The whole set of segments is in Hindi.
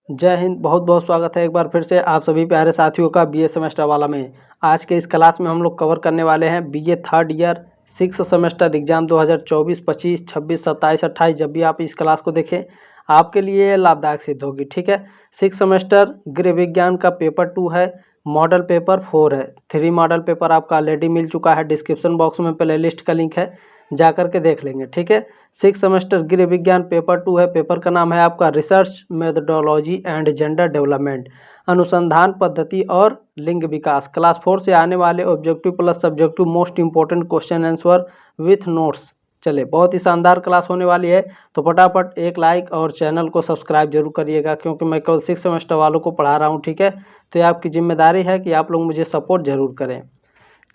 जय हिंद। बहुत बहुत स्वागत है एक बार फिर से आप सभी प्यारे साथियों का बीए सेमेस्टर वाला में। आज के इस क्लास में हम लोग कवर करने वाले हैं BA third year 6 semester exam 2024, 25, 26, 27, 28। जब भी आप इस क्लास को देखें आपके लिए लाभदायक सिद्ध होगी। ठीक है, 6 सेमेस्टर गृह विज्ञान का पेपर 2 है, मॉडल पेपर 4 है। 3 मॉडल पेपर आपका ऑलरेडी मिल चुका है। डिस्क्रिप्शन बॉक्स में प्ले लिस्ट का लिंक है, जा करके देख लेंगे। ठीक है, 6 सेमेस्टर गृह विज्ञान पेपर 2 है। पेपर का नाम है आपका research methodology and gender development, अनुसंधान पद्धति और लिंग विकास। क्लास 4 से आने वाले objective plus subjective most important question answer with notes. चले, बहुत ही शानदार क्लास होने वाली है, तो फटाफट एक लाइक और चैनल को सब्सक्राइब जरूर करिएगा, क्योंकि मैं केवल 6 सेमेस्टर वालों को पढ़ा रहा हूँ। ठीक है, तो ये आपकी जिम्मेदारी है कि आप लोग मुझे सपोर्ट जरूर करें।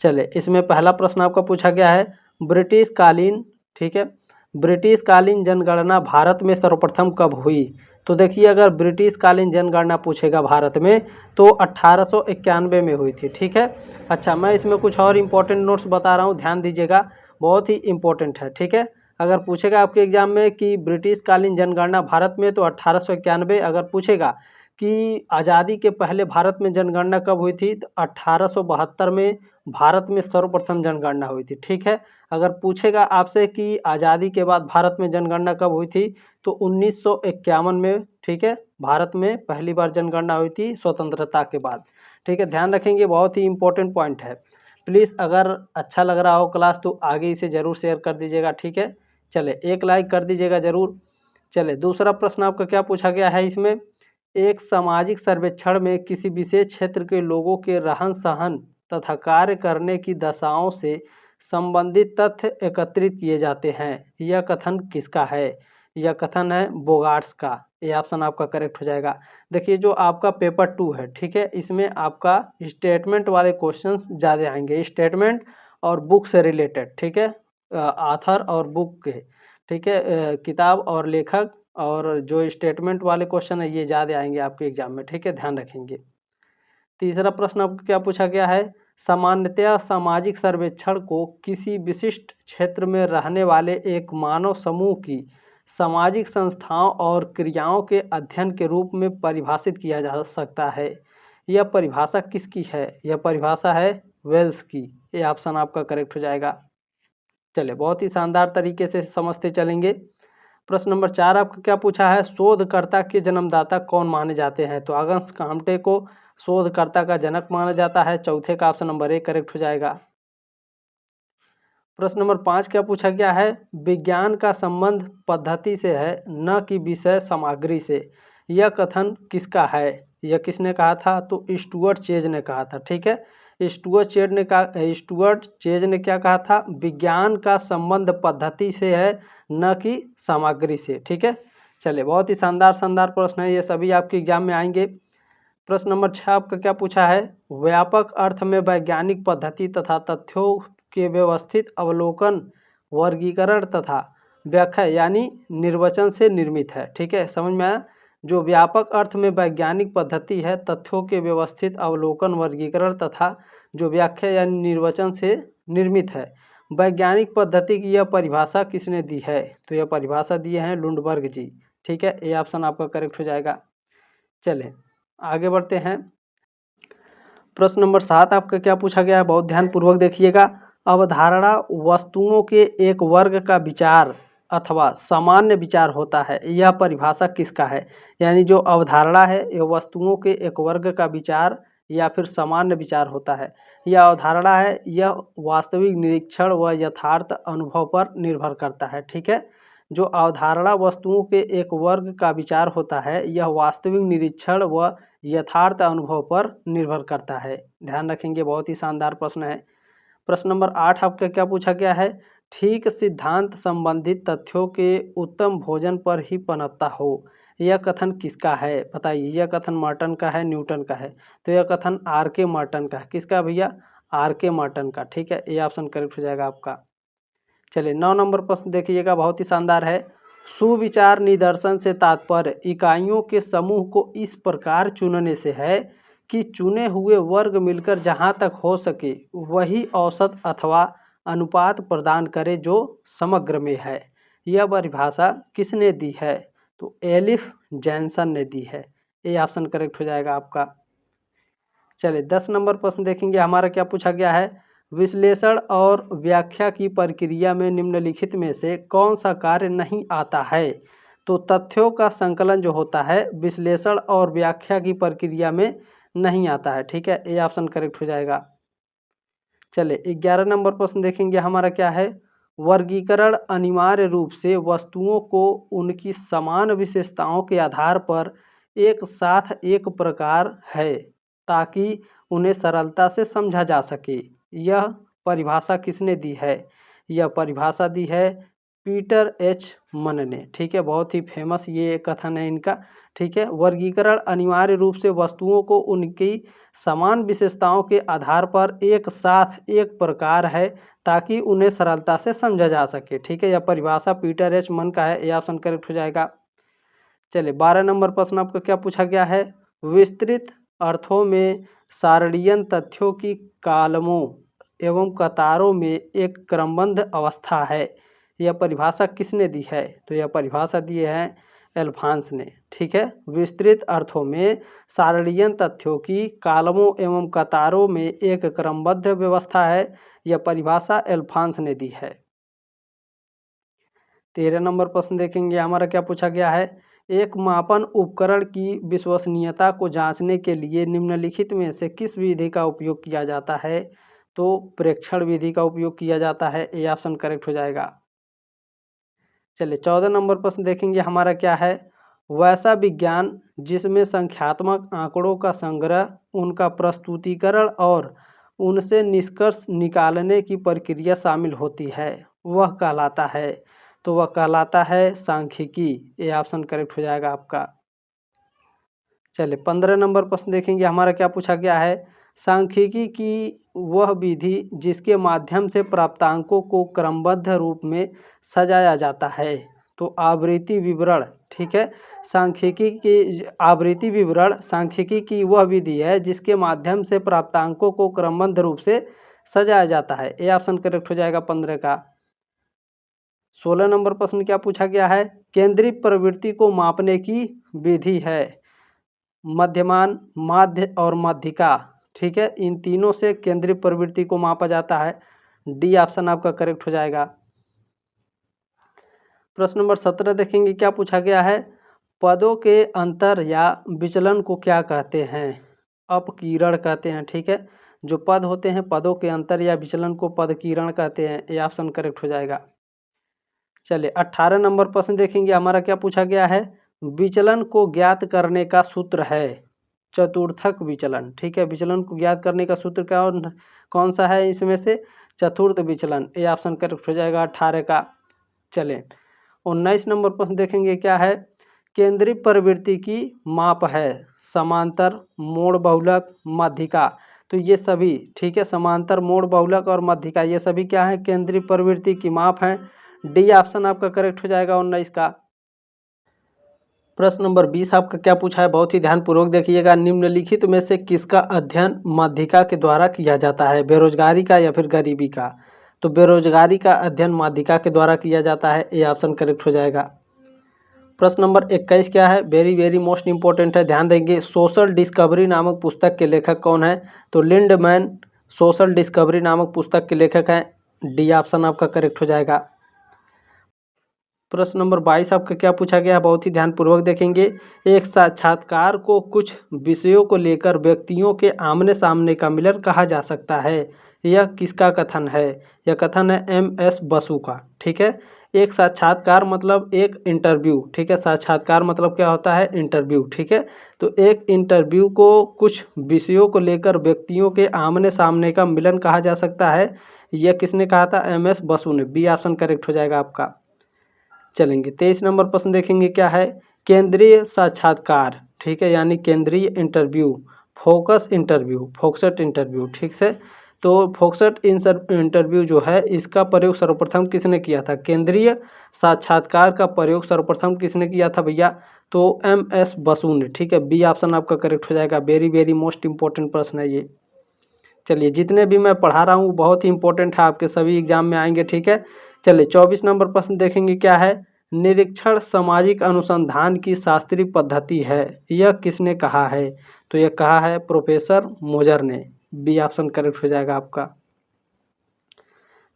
चले, इसमें पहला प्रश्न आपका पूछा गया है ब्रिटिश कालीन, ठीक है, ब्रिटिश कालीन जनगणना भारत में सर्वप्रथम कब हुई? तो देखिए, अगर ब्रिटिश कालीन जनगणना पूछेगा भारत में तो 1891 में हुई थी। ठीक है, अच्छा, मैं इसमें कुछ और इम्पोर्टेंट नोट्स बता रहा हूँ, ध्यान दीजिएगा, बहुत ही इम्पोर्टेंट है। ठीक है, अगर पूछेगा आपके एग्जाम में कि ब्रिटिश कालीन जनगणना भारत में तो 1891। अगर पूछेगा कि आज़ादी के पहले भारत में जनगणना कब हुई थी, तो 1872 में भारत में सर्वप्रथम जनगणना हुई थी। ठीक है, अगर पूछेगा आपसे कि आज़ादी के बाद भारत में जनगणना कब हुई थी, तो 1951 में, ठीक है, भारत में पहली बार जनगणना हुई थी स्वतंत्रता के बाद। ठीक है, ध्यान रखेंगे, बहुत ही इंपॉर्टेंट पॉइंट है। प्लीज़ अगर अच्छा लग रहा हो क्लास तो आगे इसे ज़रूर शेयर कर दीजिएगा। ठीक है, चले, एक लाइक कर दीजिएगा ज़रूर। चले, दूसरा प्रश्न आपका क्या पूछा गया है इसमें, एक सामाजिक सर्वेक्षण में किसी विशेष क्षेत्र के लोगों के रहन सहन तथा कार्य करने की दशाओं से संबंधित तथ्य एकत्रित किए जाते हैं। यह कथन किसका है? यह कथन है बोगार्ट्स का। ये ऑप्शन आपका करेक्ट हो जाएगा। देखिए, जो आपका पेपर 2 है, ठीक है, इसमें आपका स्टेटमेंट वाले क्वेश्चंस ज़्यादा आएंगे, स्टेटमेंट और बुक से रिलेटेड। ठीक है, आथर और बुक के, ठीक है, किताब और लेखक और जो स्टेटमेंट वाले क्वेश्चन है ये ज़्यादा आएंगे आपके एग्जाम में। ठीक है, ध्यान रखेंगे। तीसरा प्रश्न आपको क्या पूछा गया है, सामान्यतया सामाजिक सर्वेक्षण को किसी विशिष्ट क्षेत्र में रहने वाले एक मानव समूह की सामाजिक संस्थाओं और क्रियाओं के अध्ययन के रूप में परिभाषित किया जा सकता है। यह परिभाषा किसकी है? यह परिभाषा है वेल्स की। ये ऑप्शन आपका करेक्ट हो जाएगा। चले, बहुत ही शानदार तरीके से समझते चलेंगे। प्रश्न नंबर 4 आपका क्या पूछा है, शोधकर्ता के जन्मदाता कौन माने जाते हैं? तो अगस्त काम्टे को शोधकर्ता का जनक माना जाता है। चौथे का ऑप्शन नंबर 1 करेक्ट हो जाएगा। प्रश्न नंबर 5 क्या पूछा गया है, विज्ञान का संबंध पद्धति से है न कि विषय सामग्री से। यह कथन किसका है? यह किसने कहा था? तो स्टुअर्ट चेज ने कहा था। ठीक है, स्टुअर्ट चेज ने क्या कहा था, विज्ञान का संबंध पद्धति से है न कि सामग्री से। ठीक है, चलिए, बहुत ही शानदार शानदार प्रश्न है, ये सभी आपके एग्जाम में आएंगे। प्रश्न नंबर 6 आपका क्या पूछा है, व्यापक अर्थ में वैज्ञानिक पद्धति तथा तथ्यों के व्यवस्थित अवलोकन, वर्गीकरण तथा व्याख्या यानी निर्वचन से निर्मित है। ठीक है, समझ में आया? जो व्यापक अर्थ में वैज्ञानिक पद्धति है, तथ्यों के व्यवस्थित अवलोकन, वर्गीकरण तथा जो व्याख्या यानी निर्वचन से निर्मित है। वैज्ञानिक पद्धति की यह परिभाषा किसने दी है? तो यह परिभाषा दिए हैं लुंडबर्ग जी। ठीक है, ये ऑप्शन आपका करेक्ट हो जाएगा। चलें, आगे बढ़ते हैं। प्रश्न नंबर 7 आपका क्या पूछा गया है, बहुत ध्यानपूर्वक देखिएगा। अवधारणा वस्तुओं के एक वर्ग का विचार अथवा सामान्य विचार होता है। यह परिभाषा किसका है? यानी जो अवधारणा है यह वस्तुओं के एक वर्ग का विचार या फिर सामान्य विचार होता है। यह अवधारणा है, यह वास्तविक निरीक्षण व यथार्थ अनुभव पर निर्भर करता है। ठीक है, जो अवधारणा वस्तुओं के एक वर्ग का विचार होता है यह वास्तविक निरीक्षण व यथार्थ अनुभव पर निर्भर करता है। ध्यान रखेंगे, बहुत ही शानदार प्रश्न है। प्रश्न नंबर 8 आपका क्या पूछा गया है, ठीक सिद्धांत संबंधित तथ्यों के उत्तम भोजन पर ही पनपता हो। यह कथन किसका है? बताइए, यह कथन मार्टन का है, न्यूटन का है? तो यह कथन आर के मार्टन का है। किसका भैया? आर के मार्टन का। ठीक है, ये ऑप्शन करेक्ट हो जाएगा आपका। चलिए, 9 नंबर प्रश्न देखिएगा, बहुत ही शानदार है। सुविचार निदर्शन से तात्पर्य इकाइयों के समूह को इस प्रकार चुनने से है कि चुने हुए वर्ग मिलकर जहां तक हो सके वही औसत अथवा अनुपात प्रदान करे जो समग्र में है। यह परिभाषा किसने दी है? तो एलिफ जैनसन ने दी है। ए ऑप्शन करेक्ट हो जाएगा आपका। चलिए 10 नंबर प्रश्न देखेंगे, हमारा क्या पूछा गया है, विश्लेषण और व्याख्या की प्रक्रिया में निम्नलिखित में से कौन सा कार्य नहीं आता है। तो तथ्यों का संकलन जो होता है विश्लेषण और व्याख्या की प्रक्रिया में नहीं आता है, ठीक है, ए ऑप्शन करेक्ट हो जाएगा। चलिए 11 नंबर प्रश्न देखेंगे, हमारा क्या है, वर्गीकरण अनिवार्य रूप से वस्तुओं को उनकी समान विशेषताओं के आधार पर एक साथ एक प्रकार है ताकि उन्हें सरलता से समझा जा सके। यह परिभाषा किसने दी है? यह परिभाषा दी है पीटर एच मन ने, ठीक है, बहुत ही फेमस ये कथन है इनका, ठीक है। वर्गीकरण अनिवार्य रूप से वस्तुओं को उनकी समान विशेषताओं के आधार पर एक साथ एक प्रकार है ताकि उन्हें सरलता से समझा जा सके, ठीक है। यह परिभाषा पीटर एच मन का है, यह ऑप्शन करेक्ट हो जाएगा। चलिए 12 नंबर प्रश्न आपका क्या पूछा गया है, विस्तृत अर्थों में सारणीय तथ्यों की कालमों एवं कतारों में एक क्रमबद्ध अवस्था है। यह परिभाषा किसने दी है? तो यह परिभाषा दी है एल्फांस ने, ठीक है। विस्तृत अर्थों में सारणीय तथ्यों की कालमों एवं कतारों में एक क्रमबद्ध व्यवस्था है, यह परिभाषा एल्फांस ने दी है। 13 नंबर प्रश्न देखेंगे, हमारा क्या पूछा गया है, एक मापन उपकरण की विश्वसनीयता को जांचने के लिए निम्नलिखित में से किस विधि का उपयोग किया जाता है? तो प्रेक्षण विधि का उपयोग किया जाता है, ये ऑप्शन करेक्ट हो जाएगा। चलिए 14 नंबर प्रश्न देखेंगे, हमारा क्या है, वैसा विज्ञान जिसमें संख्यात्मक आंकड़ों का संग्रह, उनका प्रस्तुतिकरण और उनसे निष्कर्ष निकालने की प्रक्रिया शामिल होती है, वह कहलाता है। तो वह कहलाता है सांख्यिकी, ये ऑप्शन करेक्ट हो जाएगा आपका। चलिए 15 नंबर प्रश्न देखेंगे, हमारा क्या पूछा गया है, सांख्यिकी की वह विधि जिसके माध्यम से प्राप्तांकों को क्रमबद्ध रूप में सजाया जाता है। तो आवृत्ति विवरण, ठीक है, सांख्यिकी की आवृत्ति विवरण सांख्यिकी की वह विधि है जिसके माध्यम से प्राप्तांकों को क्रमबद्ध रूप से सजाया जाता है, ये ऑप्शन करेक्ट हो जाएगा 15 का। 16 नंबर प्रश्न क्या पूछा गया है, केंद्रीय प्रवृत्ति को मापने की विधि है मध्यमान, माध्य और माध्यिका, ठीक है, इन तीनों से केंद्रीय प्रवृत्ति को मापा जाता है, डी ऑप्शन आपका करेक्ट हो जाएगा। प्रश्न नंबर 17 देखेंगे, क्या पूछा गया है, पदों के अंतर या विचलन को क्या कहते हैं? अपकीर्ण कहते हैं, ठीक है, जो पद होते हैं पदों के अंतर या विचलन को पदकीर्ण कहते हैं, ये ऑप्शन करेक्ट हो जाएगा। चलिए 18 नंबर प्रश्न देखेंगे, हमारा क्या पूछा गया है, विचलन को ज्ञात करने का सूत्र है चतुर्थक विचलन, ठीक है, विचलन को ज्ञात करने का सूत्र क्या कौन सा है इसमें से, चतुर्थ विचलन, ये ऑप्शन करेक्ट हो जाएगा 18 का। चलें 19 नंबर प्रश्न देखेंगे, क्या है, केंद्रीय प्रवृत्ति की माप है समांतर, मोड़ बहुलक, माध्यिका। तो ये सभी, ठीक है, समांतर, मोड़ बहुलक और माध्यिका, ये सभी क्या है, केंद्रीय प्रवृत्ति की माप है, डी ऑप्शन आपका करेक्ट हो जाएगा 19 का। प्रश्न नंबर 20 आपका क्या पूछा है, बहुत ही ध्यानपूर्वक देखिएगा, निम्नलिखित में से किसका अध्ययन माध्यिका के द्वारा किया जाता है, बेरोजगारी का या फिर गरीबी का? तो बेरोजगारी का अध्ययन माध्यिका के द्वारा किया जाता है, ये ऑप्शन करेक्ट हो जाएगा। प्रश्न नंबर 21 क्या है, वेरी वेरी मोस्ट इंपॉर्टेंट है, ध्यान देंगे, सोशल डिस्कवरी नामक पुस्तक के लेखक कौन है? तो लिंडमैन सोशल डिस्कवरी नामक पुस्तक के लेखक हैं, डी ऑप्शन आपका करेक्ट हो जाएगा। प्रश्न नंबर 22 आपका क्या पूछा गया है, बहुत ही ध्यानपूर्वक देखेंगे, एक साक्षात्कार को कुछ विषयों को लेकर व्यक्तियों के आमने सामने का मिलन कहा जा सकता है, यह किसका कथन है? यह कथन है एम.एस. बसु का, ठीक है। एक साक्षात्कार मतलब एक इंटरव्यू, ठीक है, साक्षात्कार मतलब क्या होता है, इंटरव्यू, ठीक है। तो एक इंटरव्यू को कुछ विषयों को लेकर व्यक्तियों के आमने सामने का मिलन कहा जा सकता है, यह किसने कहा था, एम.एस. बसु ने, बी ऑप्शन करेक्ट हो जाएगा आपका। चलेंगे 23 नंबर प्रश्न देखेंगे, क्या है, केंद्रीय साक्षात्कार, ठीक है, यानी केंद्रीय interview, focus interview, focused interview, ठीक से। तो फोकस्ड इंटरव्यू जो है इसका प्रयोग सर्वप्रथम किसने किया था? केंद्रीय साक्षात्कार का प्रयोग सर्वप्रथम किसने किया था भैया? तो एम.एस. बसु ने, ठीक है, बी ऑप्शन आपका करेक्ट हो जाएगा। वेरी वेरी मोस्ट इंपॉर्टेंट प्रश्न है ये। चलिए जितने भी मैं पढ़ा रहा हूँ बहुत ही इंपॉर्टेंट है, आपके सभी एग्जाम में आएंगे, ठीक है। चलिए 24 नंबर प्रश्न देखेंगे, क्या है, निरीक्षण सामाजिक अनुसंधान की शास्त्रीय पद्धति है, यह किसने कहा है? तो यह कहा है प्रोफेसर मोजर ने। बी ऑप्शन करेक्ट हो जाएगा आपका।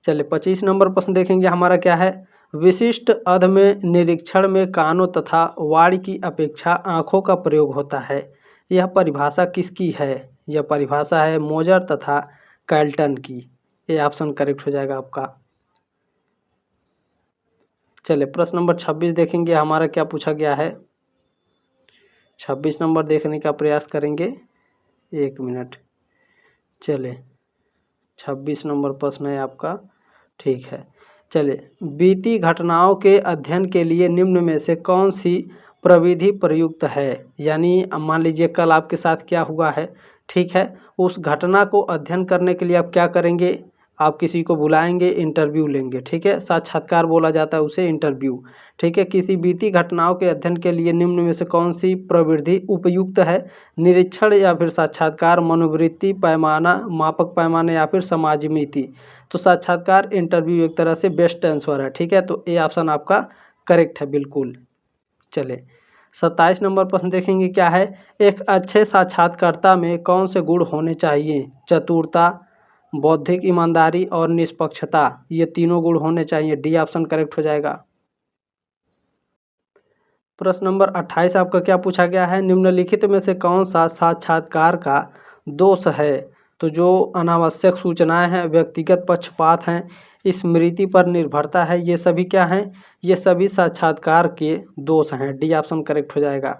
चलिए 25 नंबर प्रश्न देखेंगे हमारा क्या है। विशिष्ट अधम निरीक्षण में कानों तथा वाणी की अपेक्षा आँखों का प्रयोग होता है, यह परिभाषा किसकी है? यह परिभाषा है मोजर तथा कैल्टन की। ये ऑप्शन करेक्ट हो जाएगा आपका। चलिए प्रश्न नंबर 26 देखेंगे हमारा क्या पूछा गया है। 26 नंबर देखने का प्रयास करेंगे, 1 मिनट। चलिए 26 नंबर प्रश्न है आपका, ठीक है। चलिए बीती घटनाओं के अध्ययन के लिए निम्न में से कौन सी प्रविधि प्रयुक्त है? यानी मान लीजिए कल आपके साथ क्या हुआ है, ठीक है, उस घटना को अध्ययन करने के लिए आप क्या करेंगे, आप किसी को बुलाएंगे, इंटरव्यू लेंगे, ठीक है, साक्षात्कार बोला जाता है उसे, इंटरव्यू, ठीक है। किसी बीती घटनाओं के अध्ययन के लिए निम्न में से कौन सी प्रविधि उपयुक्त है? निरीक्षण या फिर साक्षात्कार, मनोवृत्ति, पैमाना, मापक पैमाना या फिर समाजमिति। तो साक्षात्कार, इंटरव्यू एक तरह से बेस्ट आंसर है, ठीक है। तो ए ऑप्शन आपका करेक्ट है बिल्कुल। चले 27 नंबर प्रश्न देखेंगे क्या है। एक अच्छे साक्षात्कारता में कौन से गुण होने चाहिए? चतुरता, बौद्धिक ईमानदारी और निष्पक्षता, ये तीनों गुण होने चाहिए। डी ऑप्शन करेक्ट हो जाएगा। प्रश्न नंबर 28 आपका क्या पूछा गया है। निम्नलिखित में से कौन सा साक्षात्कार का दोष है? तो जो अनावश्यक सूचनाएं हैं, व्यक्तिगत पक्षपात हैं, स्मृति पर निर्भरता है, ये सभी क्या हैं? ये सभी साक्षात्कार के दोष हैं। डी ऑप्शन करेक्ट हो जाएगा।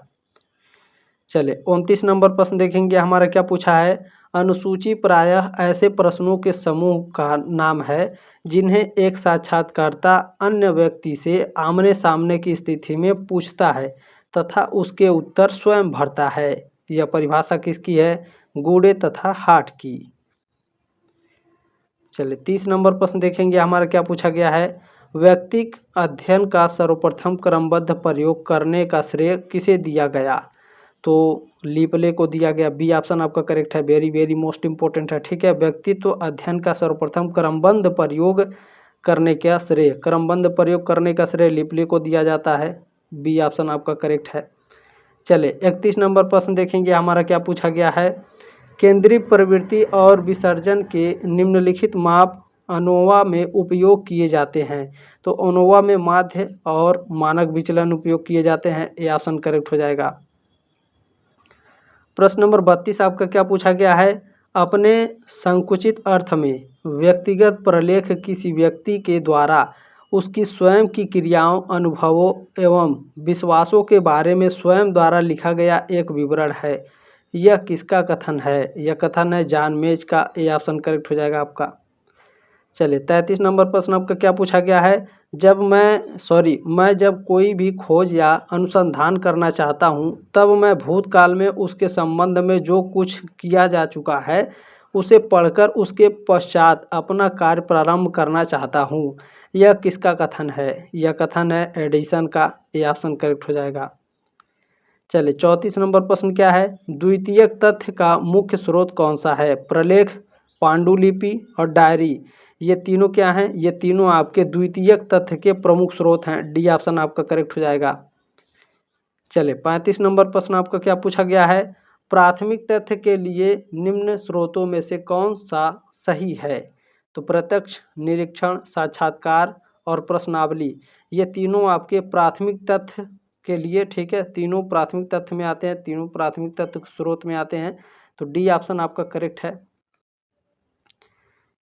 चलिए 29 नंबर प्रश्न देखेंगे हमारा क्या पूछा है। अनुसूची प्रायः ऐसे प्रश्नों के समूह का नाम है जिन्हें एक साक्षात्कारता अन्य व्यक्ति से आमने सामने की स्थिति में पूछता है तथा उसके उत्तर स्वयं भरता है। यह परिभाषा किसकी है? गूडे तथा हार्ट की। चलिए 30 नंबर प्रश्न देखेंगे हमारा क्या पूछा गया है। व्यक्तिक अध्ययन का सर्वप्रथम क्रमबद्ध प्रयोग करने का श्रेय किसे दिया गया? तो लीपले को दिया गया। बी ऑप्शन आपका करेक्ट है, वेरी वेरी मोस्ट इंपॉर्टेंट है, ठीक है। व्यक्तित्व अध्ययन का सर्वप्रथम क्रमबद्ध प्रयोग करने का श्रेय, क्रमबद्ध प्रयोग करने का श्रेय लीपले को दिया जाता है। बी ऑप्शन आपका करेक्ट है। चले 31 नंबर प्रश्न देखेंगे हमारा क्या पूछा गया है। केंद्रीय प्रवृत्ति और विसर्जन के निम्नलिखित माप अनोवा में उपयोग किए जाते हैं। तो अनोवा में माध्य और मानक विचलन उपयोग किए जाते हैं। ये ऑप्शन करेक्ट हो जाएगा। प्रश्न नंबर 32 आपका क्या पूछा गया है। अपने संकुचित अर्थ में व्यक्तिगत प्रलेख किसी व्यक्ति के द्वारा उसकी स्वयं की क्रियाओं, अनुभवों एवं विश्वासों के बारे में स्वयं द्वारा लिखा गया एक विवरण है। यह किसका कथन है? यह कथन है जॉन मेज का। ए ऑप्शन करेक्ट हो जाएगा आपका। चलिए 33 नंबर प्रश्न आपका क्या पूछा गया है। मैं जब कोई भी खोज या अनुसंधान करना चाहता हूँ तब मैं भूतकाल में उसके संबंध में जो कुछ किया जा चुका है उसे पढ़कर उसके पश्चात अपना कार्य प्रारंभ करना चाहता हूँ। यह किसका कथन है? यह कथन है एडिसन का। ये ऑप्शन करेक्ट हो जाएगा। चलिए 34 नंबर प्रश्न क्या है। द्वितीयक तथ्य का मुख्य स्रोत कौन सा है? प्रलेख, पांडुलिपि और डायरी, ये तीनों क्या हैं? ये तीनों आपके द्वितीयक तथ्य के प्रमुख स्रोत हैं। डी ऑप्शन आपका करेक्ट हो जाएगा। चलिए 35 नंबर प्रश्न आपका क्या पूछा गया है। प्राथमिक तथ्य के लिए निम्न स्रोतों में से कौन सा सही है? तो प्रत्यक्ष, निरीक्षण, साक्षात्कार और प्रश्नावली, ये तीनों आपके प्राथमिक तथ्य के लिए, ठीक है, तीनों प्राथमिक तथ्य में आते हैं, तीनों प्राथमिक तथ्य स्रोत में आते हैं। तो डी ऑप्शन आपका करेक्ट है।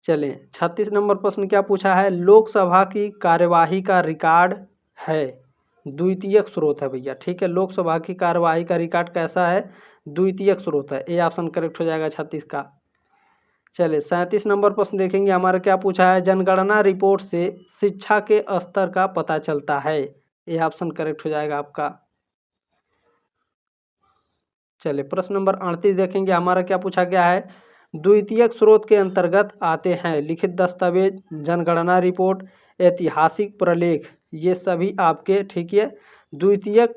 चलिए 36 नंबर प्रश्न क्या पूछा है। लोकसभा की कार्यवाही का रिकॉर्ड है, द्वितीयक स्रोत है भैया, ठीक है। लोकसभा की कार्यवाही का रिकॉर्ड कैसा है? द्वितीयक स्रोत है। ए ऑप्शन करेक्ट हो जाएगा 36 का। चलिए 37 नंबर प्रश्न देखेंगे हमारा क्या पूछा है। जनगणना रिपोर्ट से शिक्षा के स्तर का पता चलता है। ये ऑप्शन करेक्ट हो जाएगा आपका। चलिए प्रश्न नंबर 38 देखेंगे हमारा क्या पूछा गया है। द्वितीयक स्रोत के अंतर्गत आते हैं लिखित दस्तावेज, जनगणना रिपोर्ट, ऐतिहासिक प्रलेख, ये सभी आपके, ठीक है, द्वितीयक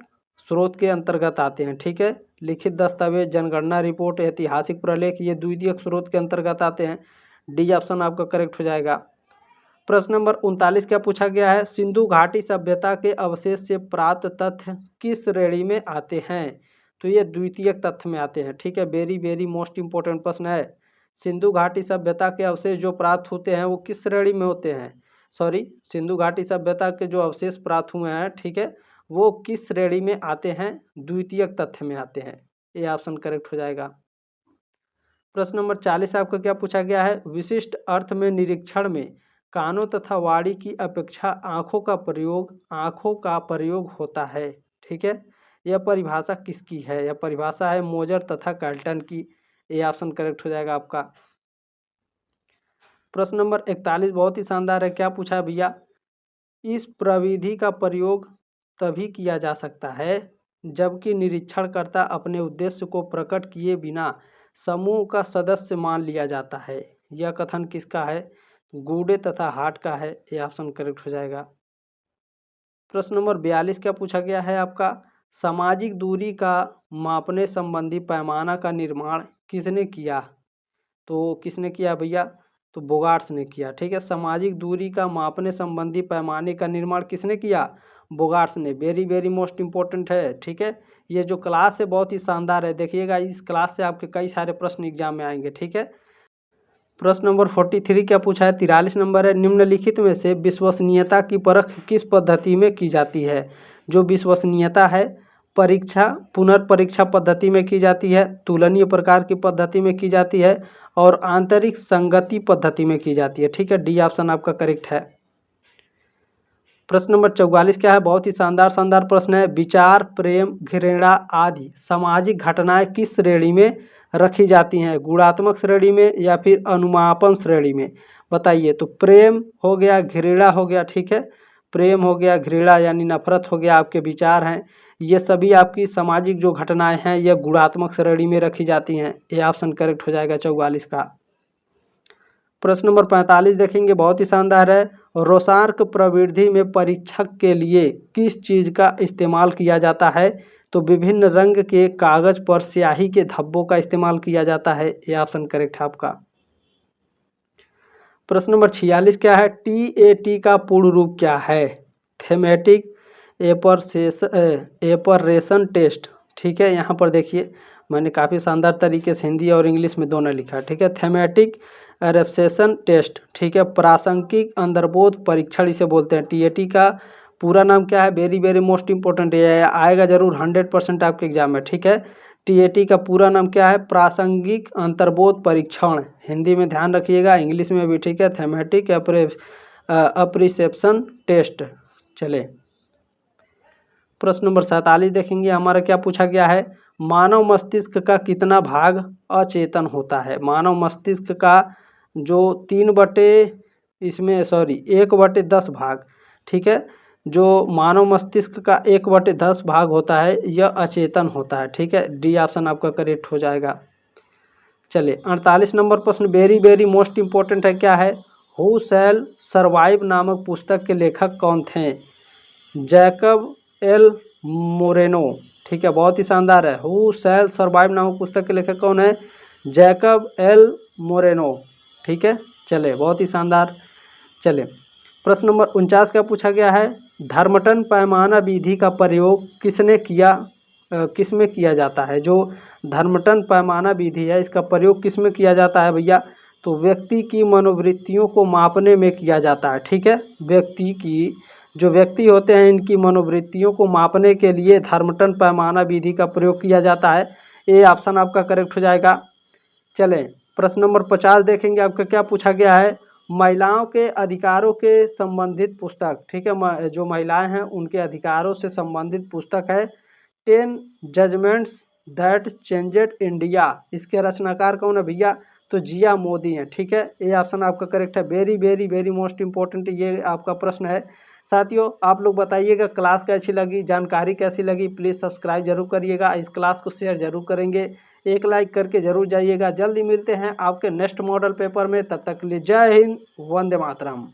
स्रोत के अंतर्गत आते हैं, ठीक है। लिखित दस्तावेज, जनगणना रिपोर्ट, ऐतिहासिक प्रलेख, ये द्वितीयक स्रोत के अंतर्गत आते हैं। डी ऑप्शन आपका करेक्ट हो जाएगा। प्रश्न नंबर 39 क्या पूछा गया है, सिंधु घाटी सभ्यता के अवशेष से प्राप्त तथ्य किस श्रेणी में आते हैं? तो ये द्वितीयक तथ्य में आते हैं। ठीक है, वेरी वेरी मोस्ट इंपॉर्टेंट प्रश्न है। सिंधु घाटी सभ्यता के अवशेष जो प्राप्त होते हैं वो किस श्रेणी में होते हैं? सॉरी, सिंधु घाटी सभ्यता के जो अवशेष प्राप्त हुए हैं, ठीक है, वो किस श्रेणी में आते हैं? द्वितीयक तथ्य में आते हैं। ये ऑप्शन करेक्ट हो जाएगा। प्रश्न नंबर 40 आपका क्या पूछा गया है, विशिष्ट अर्थ में निरीक्षण में कानों तथा वाणी की अपेक्षा आँखों का प्रयोग होता है। ठीक है, यह परिभाषा किसकी है? यह परिभाषा है मोजर तथा कार्ल्टन की। ये ऑप्शन करेक्ट हो जाएगा आपका। प्रश्न नंबर 41 बहुत ही शानदार है। क्या पूछा है भैया, इस प्रविधि का प्रयोग तभी किया जा सकता है जबकि निरीक्षणकर्ता अपने उद्देश्य को प्रकट किए बिना समूह का सदस्य मान लिया जाता है। यह कथन किसका है? गूडे तथा हार्ट का है। यह ऑप्शन करेक्ट हो जाएगा। प्रश्न नंबर 42 क्या पूछा गया है आपका, सामाजिक दूरी का मापने संबंधी पैमाना का निर्माण किसने किया? तो किसने किया भैया? तो बोगार्ट्स ने किया। ठीक है, सामाजिक दूरी का मापने संबंधी पैमाने का निर्माण किसने किया? बोगार्ट्स ने। वेरी वेरी मोस्ट इंपॉर्टेंट है। ठीक है, ये जो क्लास है बहुत ही शानदार है। देखिएगा, इस क्लास से आपके कई सारे प्रश्न एग्जाम में आएंगे। ठीक है, प्रश्न नंबर 43 क्या पूछा है, 43 नंबर है, निम्नलिखित में से विश्वसनीयता की परख किस पद्धति में की जाती है? जो विश्वसनीयता है परीक्षा पुनर्परीक्षा पद्धति में की जाती है, तुलनीय प्रकार की पद्धति में की जाती है और आंतरिक संगति पद्धति में की जाती है। ठीक है, डी ऑप्शन आपका करेक्ट है। प्रश्न नंबर 44 क्या है, बहुत ही शानदार प्रश्न है, विचार, प्रेम, घृणा आदि सामाजिक घटनाएं किस श्रेणी में रखी जाती हैं? गुणात्मक श्रेणी में या फिर अनुमापन श्रेणी में? बताइए। तो प्रेम हो गया, घृणा हो गया। ठीक है, प्रेम हो गया, घृणा यानी नफरत हो गया, आपके विचार हैं, ये सभी आपकी सामाजिक जो घटनाएं हैं ये गुणात्मक श्रेणी में रखी जाती हैं। ये ऑप्शन करेक्ट हो जाएगा 44 का। प्रश्न नंबर 45 देखेंगे, बहुत ही शानदार है, रोसार्क प्रवृत्ति में परीक्षक के लिए किस चीज़ का इस्तेमाल किया जाता है? तो विभिन्न रंग के कागज पर स्याही के धब्बों का इस्तेमाल किया जाता है। ये ऑप्शन करेक्ट है आपका। प्रश्न नंबर 46 क्या है, TAT का पूर्ण रूप क्या है? Thematic apperception test. ठीक है, यहाँ पर देखिए मैंने काफ़ी शानदार तरीके से हिंदी और इंग्लिश में दोनों लिखा है। ठीक है, थेमेटिक एपरेशन टेस्ट। ठीक है, प्रासंगिक अंतर्बोध परीक्षण इसे बोलते हैं। TAT का पूरा नाम क्या है? वेरी वेरी मोस्ट इंपॉर्टेंट, ये आएगा जरूर 100% आपके एग्जाम में। ठीक है, TAT का पूरा नाम क्या है? प्रासंगिक अंतर्बोध परीक्षण। हिंदी में ध्यान रखिएगा, इंग्लिश में भी। ठीक है, थेमेटिक अप्रिसेप्शन टेस्ट। चले प्रश्न नंबर 47 देखेंगे, हमारा क्या पूछा गया है, मानव मस्तिष्क का कितना भाग अचेतन होता है? मानव मस्तिष्क का जो 1/10 भाग, ठीक है, जो मानव मस्तिष्क का 1/10 भाग होता है यह अचेतन होता है। ठीक है, डी ऑप्शन आपका करेक्ट हो जाएगा। चलिए 48 नंबर प्रश्न वेरी वेरी मोस्ट इंपॉर्टेंट है। क्या है, हु शैल सर्वाइव नामक पुस्तक के लेखक कौन थे? Jacob L Moreno. ठीक है, बहुत ही शानदार है। हु शैल सर्वाइव नामक पुस्तक के लेखक कौन है? Jacob L Moreno. ठीक है, चले बहुत ही शानदार। चले प्रश्न नंबर 49 का पूछा गया है, धर्मटन पैमाना विधि का प्रयोग किसमें किया जाता है? जो धर्मटन पैमाना विधि है इसका प्रयोग किसमें किया जाता है भैया? तो व्यक्ति की मनोवृत्तियों को मापने में किया जाता है। ठीक है, जो व्यक्ति होते हैं इनकी मनोवृत्तियों को मापने के लिए धर्मटन पैमाना विधि का प्रयोग किया जाता है। ये ऑप्शन आपका करेक्ट हो जाएगा। चलें प्रश्न नंबर 50 देखेंगे, आपका क्या पूछा गया है, महिलाओं के अधिकारों के संबंधित पुस्तक। ठीक है, जो महिलाएं हैं उनके अधिकारों से संबंधित पुस्तक है 10 जजमेंट्स दैट चेंजेड इंडिया। इसके रचनाकार कौन है भैया? तो जिया मोदी हैं। ठीक है, ये ऑप्शन आपका करेक्ट है। Very very very most important ये आपका प्रश्न है। साथियों आप लोग बताइएगा क्लास कैसी लगी, जानकारी कैसी लगी, प्लीज़ सब्सक्राइब जरूर करिएगा, इस क्लास को शेयर जरूर करेंगे, एक लाइक करके जरूर जाइएगा। जल्दी मिलते हैं आपके नेक्स्ट मॉडल पेपर में, तब तक के लिए जय हिंद, वंदे मातरम।